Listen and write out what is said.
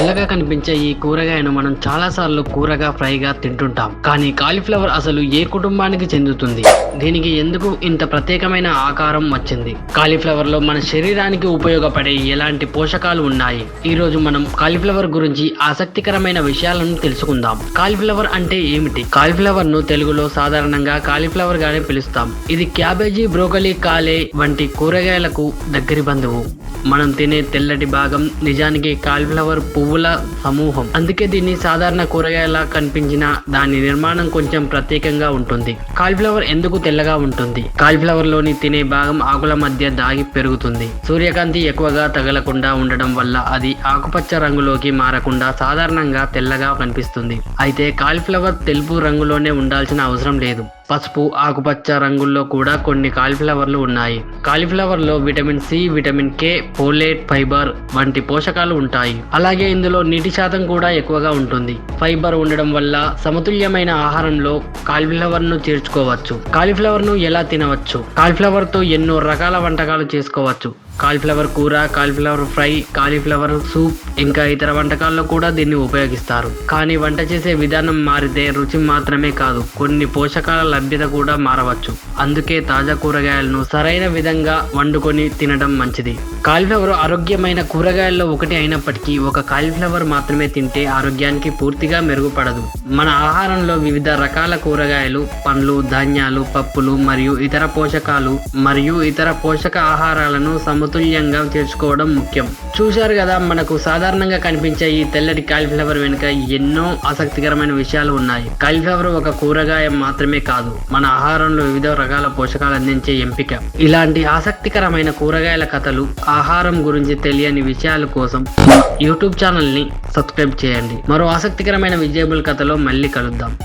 తెల్లగా కనిపించే ఈ కూరగాయను మనం చాలా సార్లు కూరగా ఫ్రైగా తింటుంటాం. కానీ కాలీఫ్లవర్ అసలు ఏ కుటుంబానికి చెందుతుంది? దీనికి ఎందుకు ఇంత ప్రత్యేకమైన ఆకారం వచ్చింది? కాలీఫ్లవర్ లో మన శరీరానికి ఉపయోగపడే ఎలాంటి పోషకాలు ఉన్నాయి? ఈ రోజు మనం కాలీఫ్లవర్ గురించి ఆసక్తికరమైన విషయాలను తెలుసుకుందాం. కాలీఫ్లవర్ అంటే ఏమిటి? కాలీఫ్లవర్ ను తెలుగులో సాధారణంగా కాలీఫ్లవర్ గానే పిలుస్తాం. ఇది క్యాబేజీ, బ్రోకలీ, కాలే వంటి కూరగాయలకు దగ్గరి బంధువు. మనం తినే తెల్లటి భాగం నిజానికి కాలీఫ్లవర్ పువ్వుల సమూహం. అందుకే దీన్ని సాధారణ కూరగాయలా కనిపించినా దాని నిర్మాణం కొంచెం ప్రత్యేకంగా ఉంటుంది. కాలీఫ్లవర్ ఎందుకు తెల్లగా ఉంటుంది? కాలీఫ్లవర్ లోని తినే భాగం ఆకుల మధ్య దాగి పెరుగుతుంది. సూర్యకాంతి ఎక్కువగా తగలకుండా ఉండడం వల్ల అది ఆకుపచ్చ రంగులోకి మారకుండా సాధారణంగా తెల్లగా కనిపిస్తుంది. అయితే కాలీఫ్లవర్ తెలుపు రంగులోనే ఉండాల్సిన అవసరం లేదు. పసుపు, ఆకుపచ్చ రంగుల్లో కూడా కొన్ని కాలీఫ్లవర్లు ఉన్నాయి. కాలీఫ్లవర్ లో vitamin C, vitamin K, folate, fibre వంటి పోషకాలు ఉంటాయి. అలాగే ఇందులో నీటి శాతం కూడా ఎక్కువగా ఉంటుంది. ఫైబర్ ఉండడం వల్ల సమతుల్యమైన ఆహారంలో కాలీఫ్లవర్ ను చేర్చుకోవచ్చు. కాలీఫ్లవర్ ను ఎలా తినవచ్చు? కాలీఫ్లవర్ తో ఎన్నో రకాల వంటకాలు చేసుకోవచ్చు. కాలీఫ్లవర్ కూర, కాలీఫ్లవర్ ఫ్రై, కాలీఫ్లవర్ సూప్ ఇంకా ఇతర వంటకాల్లో కూడా దీన్ని ఉపయోగిస్తారు. కానీ వంట చేసే విధానం మారితే రుచి మాత్రమే కాదు, కొన్ని పోషకాల లభ్యత కూడా మారవచ్చు. అందుకే తాజా కూరగాయలను సరైన విధంగా వండుకొని తినడం మంచిది. కాలీఫ్లవర్ ఆరోగ్యమైన కూరగాయల్లో ఒకటి అయినప్పటికీ ఒక కాలీఫ్లవర్ మాత్రమే తింటే ఆరోగ్యానికి పూర్తిగా మెరుగుపడదు. మన ఆహారంలో వివిధ రకాల కూరగాయలు, పండ్లు, ధాన్యాలు, పప్పులు మరియు ఇతర పోషకాలు మరియు ఇతర పోషక ఆహారాలను సమతుల్యంగా చేర్చుకోవడం ముఖ్యం. చూశారు కదా, మనకు సాధారణంగా కనిపించే ఈ తెల్లటి కాలీఫ్లవర్ వెనుక ఎన్నో ఆసక్తికరమైన విషయాలు ఉన్నాయి. కాలీఫ్లవర్ ఒక కూరగాయ మాత్రమే కాదు, మన ఆహారంలో వివిధ రకాల పోషకాలు అందించే ఎంపిక. ఇలాంటి ఆసక్తికరమైన కూరగాయల కథలు, ఆహారం గురించి తెలియని విషయాల కోసం యూట్యూబ్ ఛానల్ ని సబ్స్క్రైబ్ చేయండి. మరో ఆసక్తికరమైన వెజిటేబుల్ కథలో మళ్ళీ కలుద్దాం.